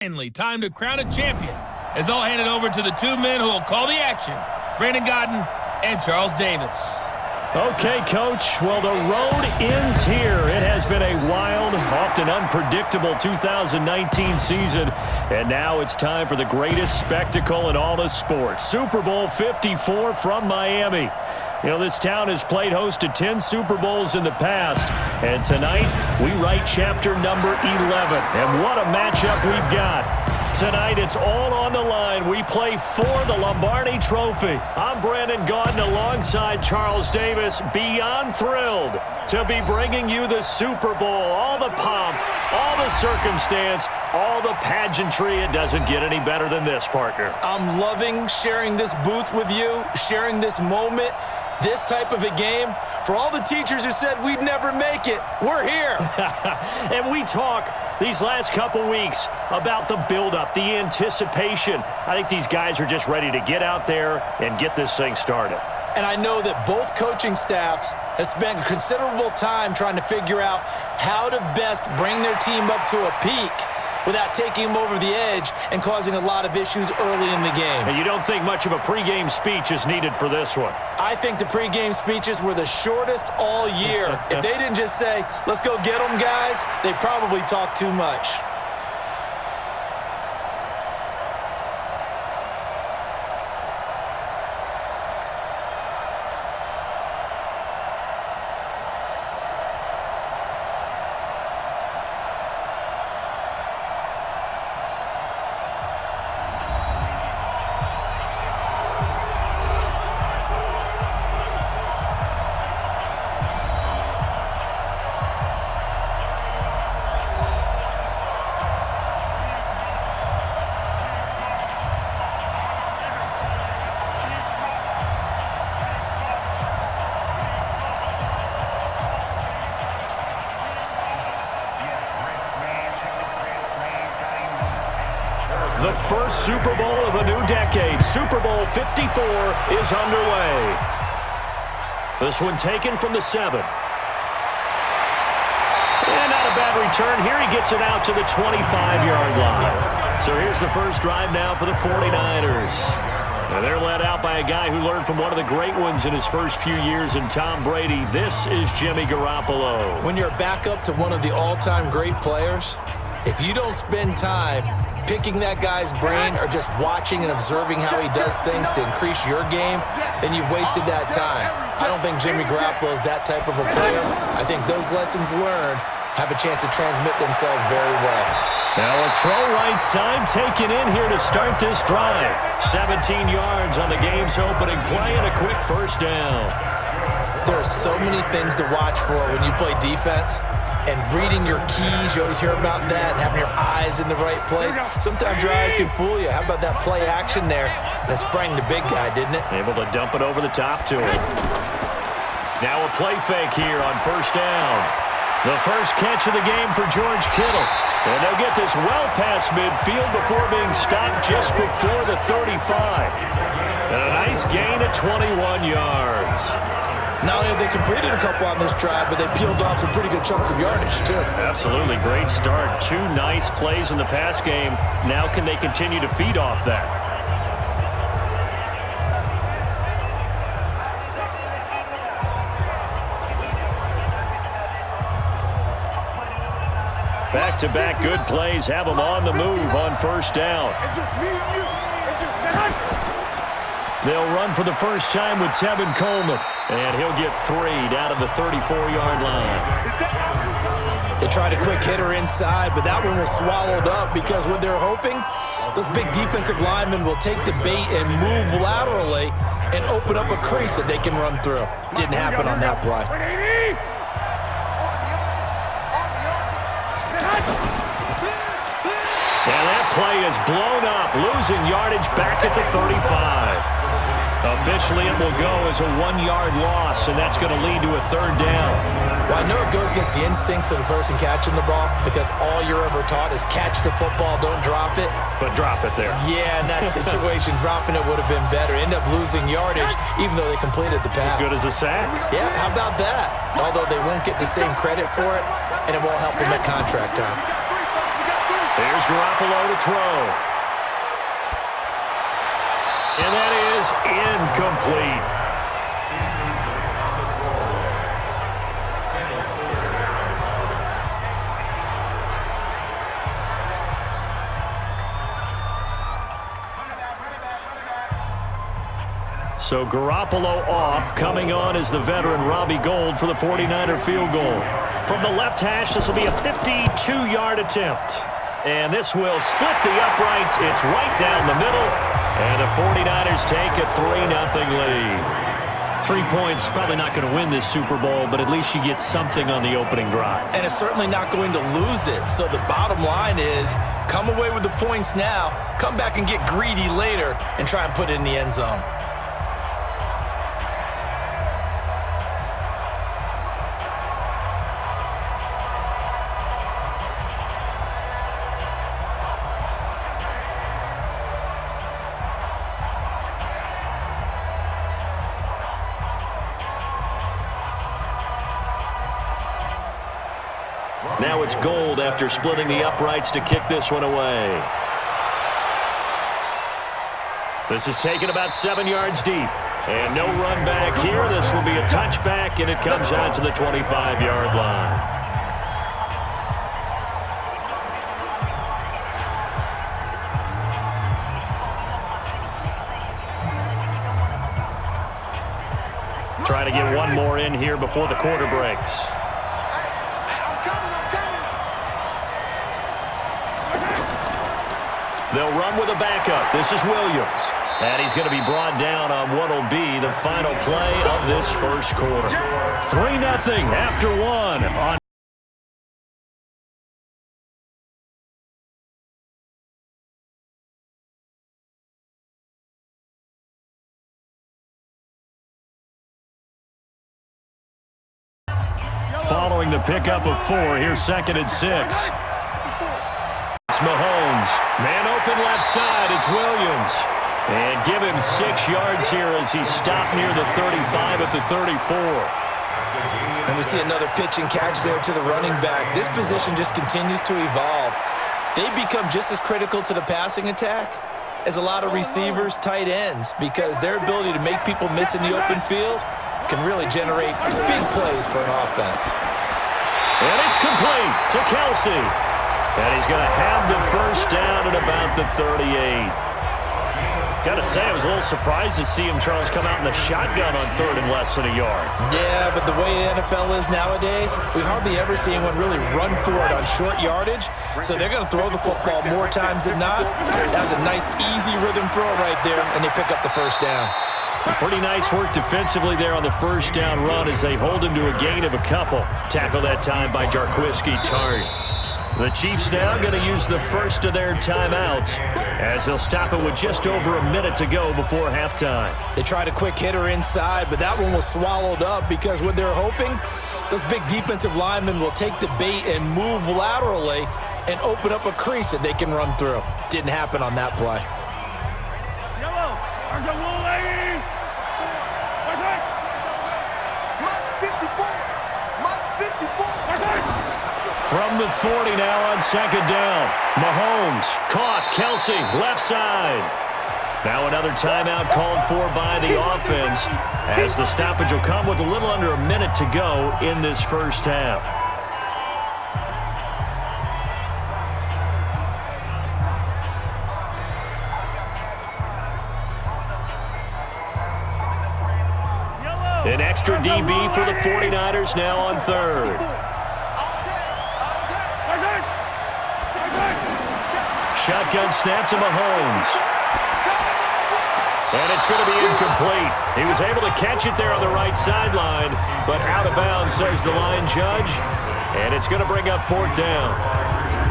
Finally, time to crown a champion, as I'll hand it over to the two men who will call the action, Brandon Godden and Charles Davis. Okay, Coach. Well, the road ends here. It has been a wild, often unpredictable 2019 season, and now it's time for the greatest spectacle in all of sports. Super Bowl 54 from Miami. You know, this town has played host to 10 Super Bowls in the past, and tonight we write chapter number 11. And what a matchup we've got. Tonight it's all on the line. We play for the Lombardi Trophy. I'm Brandon Godden alongside Charles Davis, beyond thrilled to be bringing you the Super Bowl. All the pomp, all the circumstance, all the pageantry. It doesn't get any better than this, partner. I'm loving sharing this booth with you, sharing this moment. This type of a game, for all the teachers who said we'd never make it, we're here. And we talk these last couple weeks about the buildup, the anticipation. I think these guys are just ready to get out there and get this thing started. And I know that both coaching staffs have spent considerable time trying to figure out how to best bring their team up to a peak without taking them over the edge and causing a lot of issues early in the game. And you don't think much of a pregame speech is needed for this one? I think the pregame speeches were the shortest all year. If they didn't just say, let's go get them, guys, they probably talked too much. The first Super Bowl of a new decade, Super Bowl 54, is underway. This one taken from the 7. And not a bad return. Here he gets it out to the 25-yard line. So here's the first drive now for the 49ers. And they're led out by a guy who learned from one of the great ones in his first few years in Tom Brady. This is Jimmy Garoppolo. When you're a backup to one of the all-time great players, if you don't spend time picking that guy's brain or just watching and observing how he does things to increase your game, then you've wasted that time. I don't think Jimmy Garoppolo is that type of a player. I think those lessons learned have a chance to transmit themselves very well. Now a throw right side taken in here to start this drive. 17 yards on the game's opening play and a quick first down. There are so many things to watch for when you play defense. And reading your keys, you always hear about that, and having your eyes in the right place. Sometimes your eyes can fool you. How about that play action there? That sprang the big guy, didn't it? Able to dump it over the top to him. Now a play fake here on first down. The first catch of the game for George Kittle. And they'll get this well past midfield before being stopped just before the 35. And a nice gain of 21 yards. Not only have they completed a couple on this drive, but they peeled off some pretty good chunks of yardage, too. Absolutely. Great start. 2 nice plays in the pass game. Now can they continue to feed off that? Back-to-back good plays have them on the move on first down. It's just me and you. It's just me. They'll run for the first time with Tevin Coleman. And he'll get 3 down to the 34-yard line. They tried a quick hitter inside, but that one was swallowed up because what they're hoping, those big defensive linemen will take the bait and move laterally and open up a crease that they can run through. Didn't happen on that play. And that play is blown up, losing yardage back at the 35. Officially, it will go as a 1-yard loss, and that's going to lead to a third down. Well, I know it goes against the instincts of the person catching the ball because all you're ever taught is catch the football, don't drop it. But drop it there. Yeah, in that situation, dropping it would have been better. End up losing yardage, even though they completed the pass. As good as a sack. Yeah, how about that? Although they won't get the same credit for it, and it won't help them at contract time. Here's Garoppolo to throw. And that is incomplete. So Garoppolo off. Coming on is the veteran Robbie Gould for the 49er field goal. From the left hash, this will be a 52-yard attempt. And this will split the uprights. It's right down the middle. And the 49ers take a 3-0 lead. 3 points, probably not going to win this Super Bowl, but at least you get something on the opening drive. And it's certainly not going to lose it. So the bottom line is, come away with the points now, come back and get greedy later, and try and put it in the end zone. Now it's Gould after splitting the uprights to kick this one away. This is taken about 7 yards deep. And no run back here. This will be a touchback, and it comes out to the 25-yard line. Try to get one more in here before the quarter breaks. They'll run with a backup. This is Williams. And he's going to be brought down on what will be the final play of this first quarter. 3-0 after one on following the pickup of 4. Here's 2nd and 6. It's Mahomes. Man open left side. It's Williams. And give him 6 yards here as he's stopped near the 35 at the 34. And we see another pitch and catch there to the running back. This position just continues to evolve. They become just as critical to the passing attack as a lot of receivers, tight ends, because their ability to make people miss in the open field can really generate big plays for an offense. And it's complete to Kelsey. And he's going to have the first down at about the 38. Got to say, I was a little surprised to see him, Charles, come out in the shotgun on 3rd and less than a yard. Yeah, but the way the NFL is nowadays, we hardly ever see anyone really run for it on short yardage. So they're going to throw the football more times than not. That was a nice, easy rhythm throw right there, and they pick up the first down. Pretty nice work defensively there on the first down run as they hold him to a gain of a couple. Tackle that time by Jarquiski Tartt. The Chiefs now going to use the first of their timeouts as they'll stop it with just over a minute to go before halftime. They tried a quick hitter inside, but that one was swallowed up because what they're hoping, those big defensive linemen will take the bait and move laterally and open up a crease that they can run through. Didn't happen on that play. From the 40 now on 2nd down. Mahomes caught. Kelsey left side. Now another timeout called for by the offense as the stoppage will come with a little under a minute to go in this first half. An extra DB for the 49ers now on 3rd. Shotgun snap to Mahomes. And it's going to be incomplete. He was able to catch it there on the right sideline, but out of bounds, says the line judge. And it's going to bring up 4th down.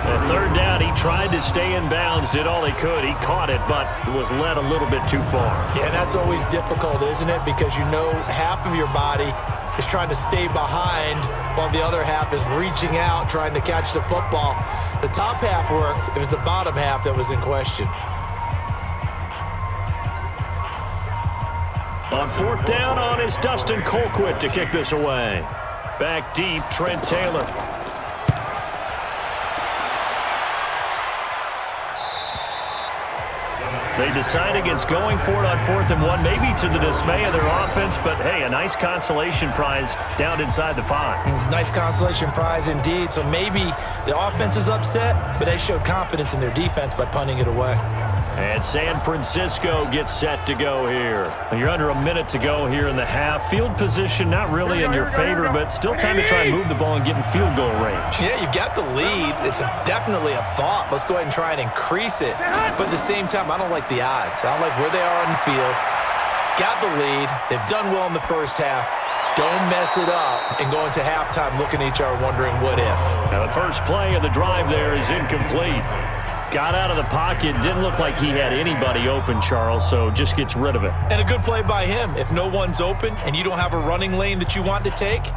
A 3rd down, he tried to stay in bounds, did all he could. He caught it, but was led a little bit too far. Yeah, that's always difficult, isn't it? Because you know half of your body is trying to stay behind while the other half is reaching out, trying to catch the football. The top half worked. It was the bottom half that was in question. On 4th down on is Dustin Colquitt to kick this away. Back deep, Trent Taylor. They decide against going for it on 4th and 1, maybe to the dismay of their offense, but hey, a nice consolation prize down inside the 5. Nice consolation prize indeed. So maybe the offense is upset, but they showed confidence in their defense by punting it away. And San Francisco gets set to go here. You're under a minute to go here in the half. Field position not really in your favor, but still time to try and move the ball and get in field goal range. Yeah, you've got the lead. It's definitely a thought. Let's go ahead and try and increase it. But at the same time, I don't like the odds. I don't like where they are on the field. Got the lead. They've done well in the first half. Don't mess it up and go into halftime looking at each other wondering what if. Now the first play of the drive there is incomplete. Got out of the pocket. Didn't look like he had anybody open, Charles, so just gets rid of it. And a good play by him. If no one's open and you don't have a running lane that you want to take,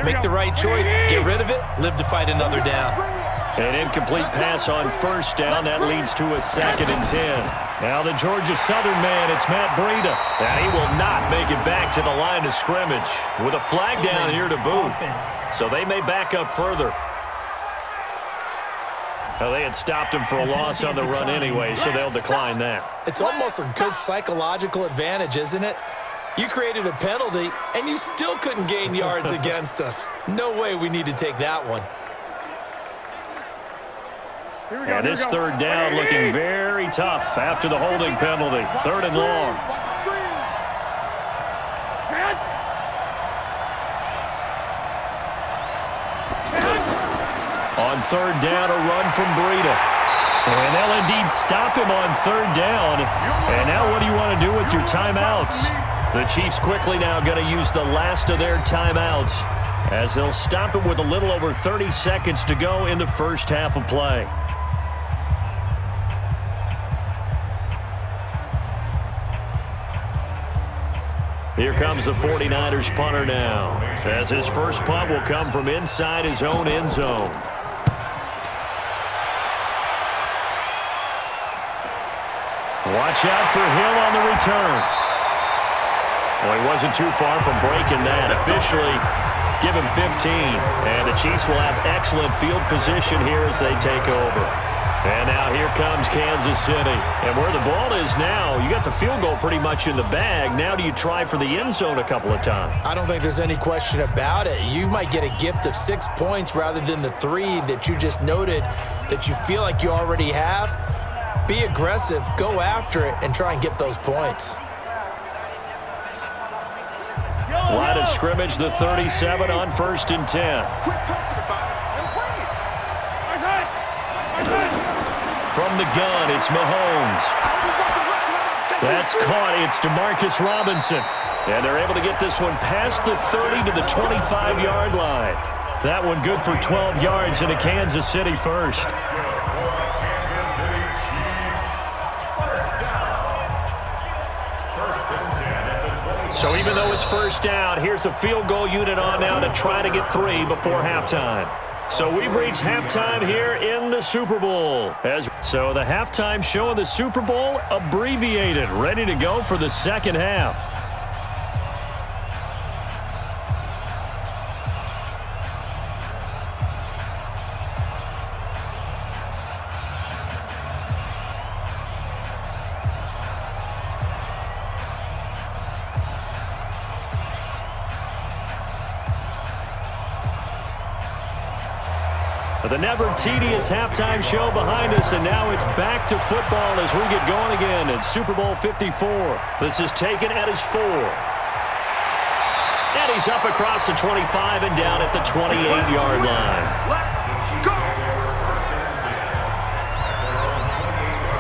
make the right choice. Get rid of it. Live to fight another down. An incomplete pass on first down. That leads to a 2nd and 10. Now the Georgia Southern man, it's Matt Breida. And he will not make it back to the line of scrimmage with a flag down here to boot. So they may back up further. Well, they had stopped him for a loss on the run anyway, so they'll decline that. It's almost a good psychological advantage, isn't it? You created a penalty, and you still couldn't gain yards against us. No way we need to take that one. And this 3rd down looking very tough after the holding penalty. 3rd and long. On 3rd down, a run from Breida. And they'll indeed stop him on 3rd down. And now what do you want to do with your timeouts? The Chiefs quickly now going to use the last of their timeouts as they'll stop it with a little over 30 seconds to go in the first half of play. Here comes the 49ers punter now, as his first punt will come from inside his own end zone. Watch out for Hill on the return. Well, he wasn't too far from breaking that. Officially, give him 15. And the Chiefs will have excellent field position here as they take over. And now here comes Kansas City. And where the ball is now, you got the field goal pretty much in the bag. Now do you try for the end zone a couple of times? I don't think there's any question about it. You might get a gift of 6 points rather than the 3 that you just noted that you feel like you already have. Be aggressive, go after it, and try and get those points. Line of scrimmage, the 37 on 1st and 10. From the gun, it's Mahomes. That's caught. It's DeMarcus Robinson. And they're able to get this one past the 30 to the 25-yard line. That one good for 12 yards in a Kansas City first. So even though it's first down, here's the field goal unit on now to try to get 3 before halftime. So we've reached halftime here in the Super Bowl. So the halftime show in the Super Bowl abbreviated, ready to go for the second half. The never-tedious halftime show behind us, and now it's back to football as we get going again in Super Bowl 54. This is taken at his 4. And he's up across the 25 and down at the 28-yard line.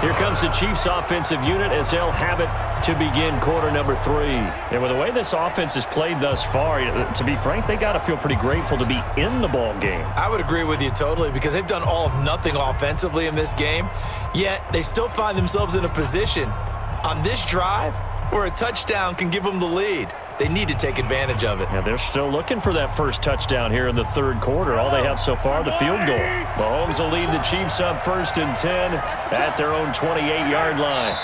Here comes the Chiefs offensive unit as they'll have it to begin quarter number 3. And with the way this offense has played thus far, to be frank, they got to feel pretty grateful to be in the ball game. I would agree with you totally because they've done all of nothing offensively in this game, yet they still find themselves in a position on this drive where a touchdown can give them the lead. They need to take advantage of it. Yeah, they're still looking for that first touchdown here in the third quarter. All they have so far, the field goal. Mahomes will lead the Chiefs up 1st and 10 at their own 28-yard line.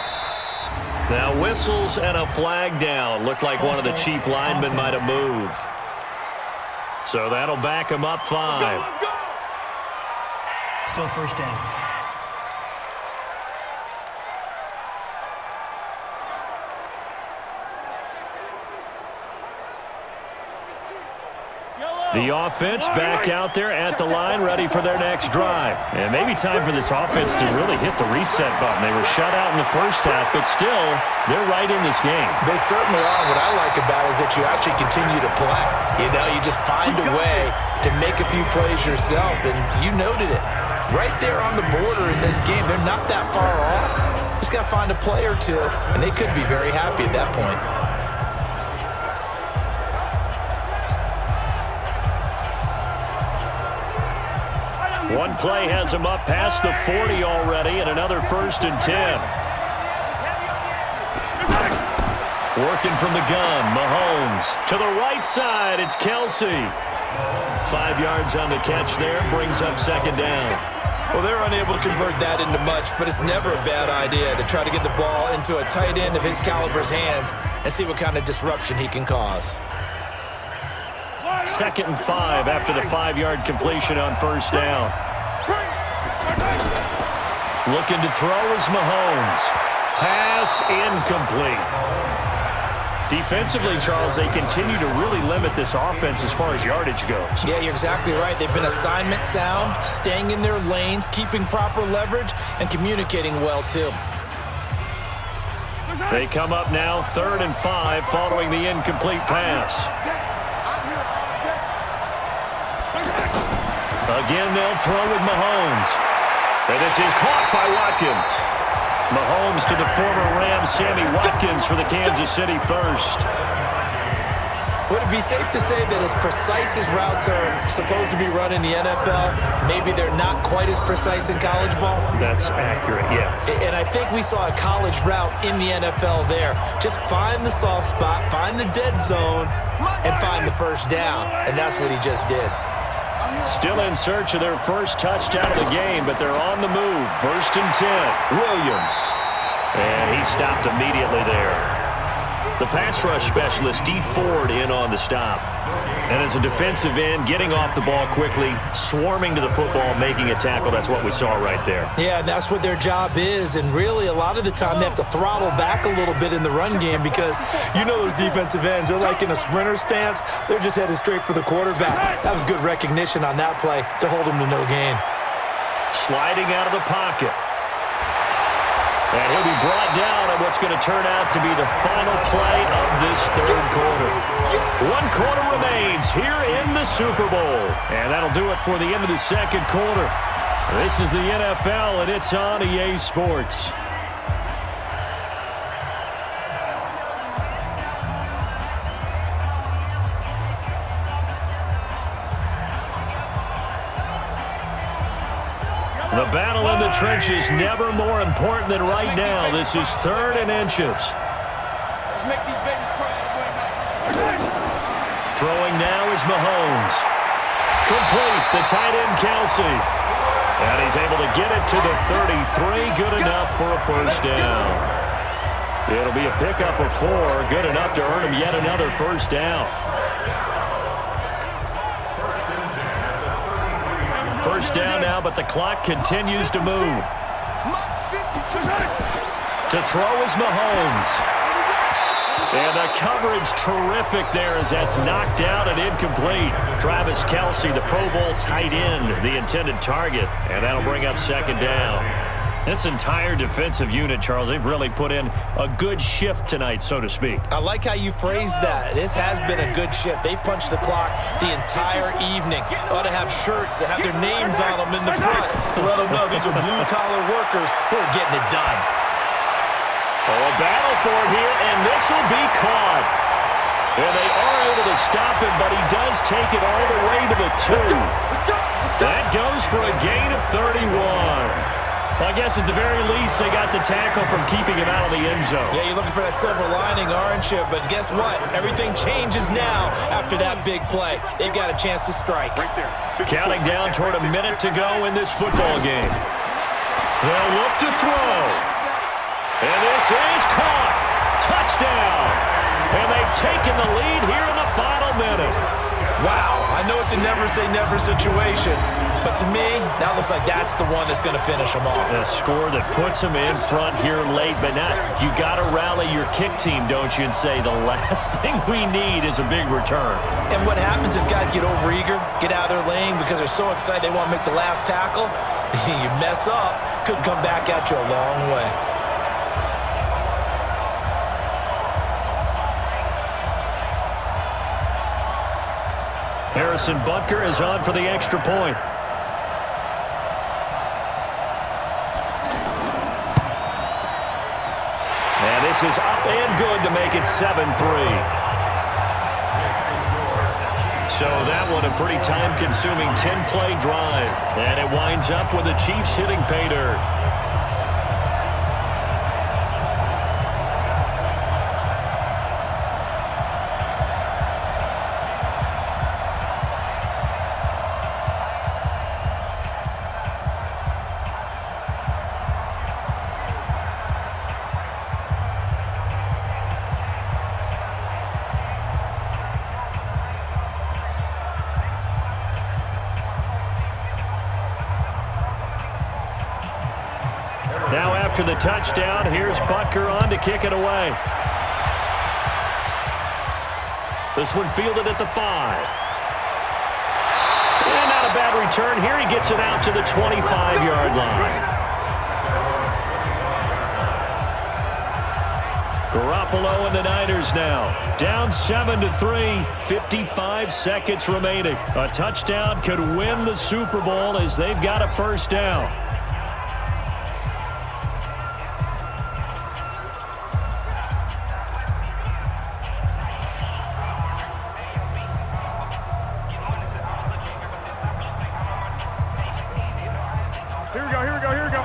Now whistles and a flag down. Looked like one of the Chief linemen might have moved. So that'll back him up 5. Still first down. The offense back out there at the line, ready for their next drive. And maybe time for this offense to really hit the reset button. They were shut out in the first half, but still, they're right in this game. They certainly are. What I like about it is that you actually continue to play. You know, you just find a way to make a few plays yourself, and you noted it. Right there on the border in this game, they're not that far off. Just got to find a play or two, and they could be very happy at that point. One play has him up past the 40 already, and another 1st and 10. Working from the gun, Mahomes. To the right side, it's Kelsey. 5 yards on the catch there, brings up 2nd down. Well, they're unable to convert that into much, but it's never a bad idea to try to get the ball into a tight end of his caliber's hands and see what kind of disruption he can cause. 2nd and 5 after the 5-yard completion on 1st down. Looking to throw is Mahomes. Pass incomplete. Defensively, Charles, they continue to really limit this offense as far as yardage goes. Yeah, you're exactly right. They've been assignment sound, staying in their lanes, keeping proper leverage, and communicating well, too. They come up now 3rd and 5 following the incomplete pass. Again, they'll throw with Mahomes. And this is caught by Watkins. Mahomes to the former Rams, Sammy Watkins for the Kansas City first. Would it be safe to say that as precise as routes are supposed to be run in the NFL, maybe they're not quite as precise in college ball? That's accurate, yeah. And I think we saw a college route in the NFL there. Just find the soft spot, find the dead zone, and find the 1st down. And that's what he just did. Still in search of their first touchdown of the game, but they're on the move. 1st and 10. Williams. And he stopped immediately there. The pass rush specialist, D. Ford, in on the stop. And as a defensive end, getting off the ball quickly, swarming to the football, making a tackle, that's what we saw right there. Yeah, that's what their job is. And really, a lot of the time, they have to throttle back a little bit in the run game because you know those defensive ends, they're like in a sprinter stance. They're just headed straight for the quarterback. That was good recognition on that play to hold them to no gain. Sliding out of the pocket. And he'll be brought down on what's going to turn out to be the final play of this 3rd quarter. 1 quarter remains here in the Super Bowl. And that'll do it for the end of the 2nd quarter. This is the NFL, and it's on EA Sports. The battle in the trenches never more important than right now. This is 3rd and inches. Let's make these babies cry. Throwing now is Mahomes. Complete, the tight end Kelsey. And he's able to get it to the 33. Good enough for a 1st down. It'll be a pickup of 4. Good enough to earn him yet another 1st down. 1st down now, but the clock continues to move. To throw is Mahomes. And the coverage terrific there as that's knocked out and incomplete. Travis Kelce, the Pro Bowl tight end, the intended target. And that'll bring up 2nd down. This entire defensive unit, Charles, they've really put in a good shift tonight, so to speak. I like how you phrased that. This has been a good shift. They punched the clock the entire evening. They ought to have shirts that have their names on them in the front to let them know these are blue-collar workers who are getting it done. Oh, a battle for it here, and this will be caught. And they are able to stop him, but he does take it all the way to the 2. That goes for a gain of 31. Well, I guess at the very least, they got the tackle from keeping him out of the end zone. Yeah, you're looking for that silver lining, aren't you? But guess what? Everything changes now after that big play. They've got a chance to strike. Right there. Counting down toward a minute to go in this football game. They'll look to throw. And this is caught. Touchdown. And they've taken the lead here in the final minute. Wow, I know it's a never-say-never situation, but to me, that looks like that's the one that's going to finish them off. A score that puts them in front here late, but not. You got to rally your kick team, don't you, and say the last thing we need is a big return. And what happens is guys get overeager, get out of their lane because they're so excited they want to make the last tackle. You mess up, could come back at you a long way. Harrison Butker is on for the extra point. And this is up and good to make it 7-3. So that one a pretty time-consuming 10-play drive. And it winds up with the Chiefs hitting pay dirt. Now after the touchdown, here's Butker on to kick it away. This one fielded at the 5. And not a bad return here. He gets it out to the 25-yard line. Garoppolo and the Niners now. Down 7-3, 55 seconds remaining. A touchdown could win the Super Bowl as they've got a first down. Here we go.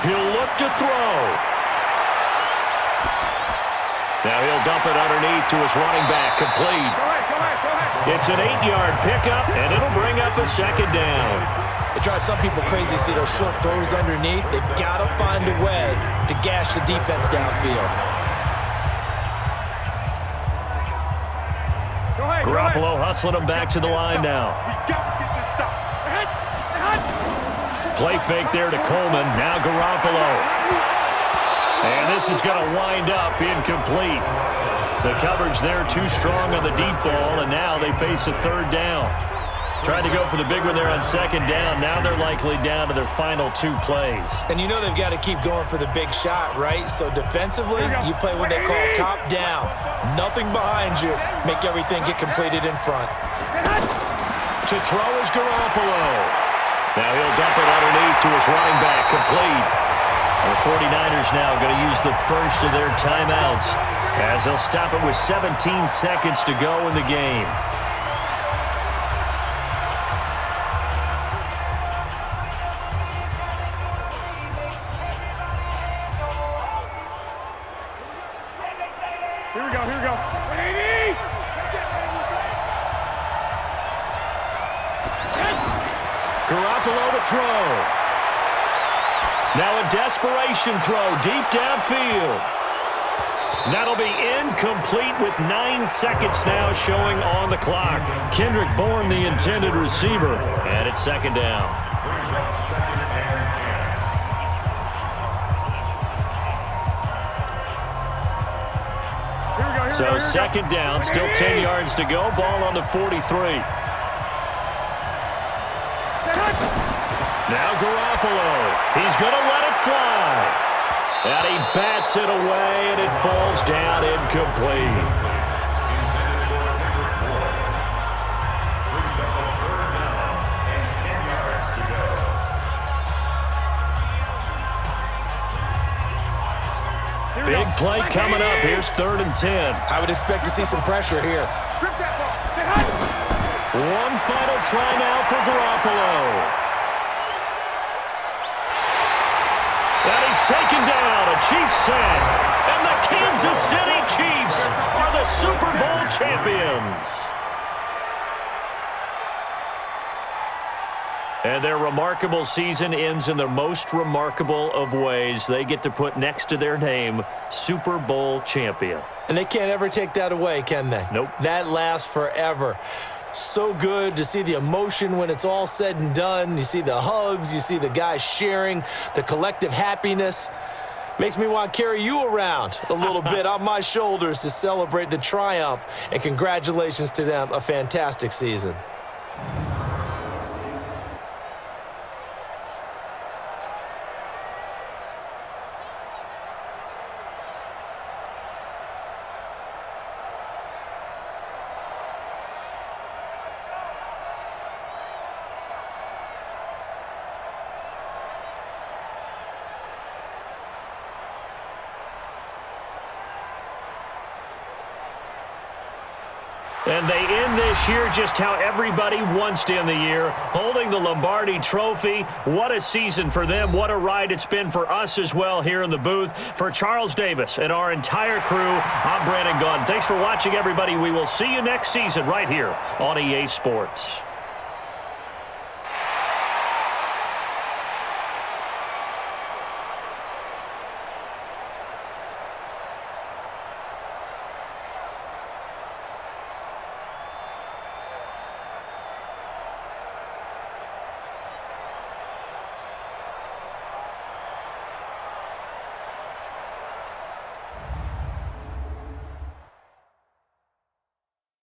He'll look to throw. Now he'll dump it underneath to his running back, complete. Go ahead. It's an 8-yard pickup, and it'll bring up a second down. It drives some people crazy to see those short throws underneath. They've got to find a way to gash the defense downfield. Garoppolo hustling him back to the line now. Play fake there to Coleman. Now Garoppolo. And this is going to wind up incomplete. The coverage there too strong on the deep ball, and now they face a third down. Tried to go for the big one there on second down. Now they're likely down to their final 2 plays. And you know they've got to keep going for the big shot, right? So defensively, you play what they call top down. Nothing behind you. Make everything get completed in front. To throw is Garoppolo. Now he'll dump it underneath to his running back, complete. The 49ers now going to use the first of their timeouts as they'll stop it with 17 seconds to go in the game. Here we go. Garoppolo to throw. Now a desperation throw deep downfield. That'll be incomplete with 9 seconds now showing on the clock. Kendrick Bourne, the intended receiver, and it's second down. So second down, still 10 yards to go. Ball on the 43. Now Garoppolo. He's going to let it fly. And he bats it away, and it falls down incomplete. Big play coming up. Here's 3rd and 10. I would expect to see some pressure here. One final try now for Garoppolo. And he's taken down. A Chiefs sack. And the Kansas City Chiefs are the Super Bowl champions. And their remarkable season ends in the most remarkable of ways. They get to put next to their name, Super Bowl champion. And they can't ever take that away, can they? Nope. That lasts forever. So good to see the emotion when it's all said and done. You see the hugs, you see the guys sharing, the collective happiness. Makes me want to carry you around a little bit on my shoulders to celebrate the triumph. And congratulations to them, a fantastic season. And they end this year just how everybody wants to end the year, holding the Lombardi Trophy. What a season for them. What a ride it's been for us as well here in the booth. For Charles Davis and our entire crew, I'm Brandon Gaudin. Thanks for watching, everybody. We will see you next season right here on EA Sports.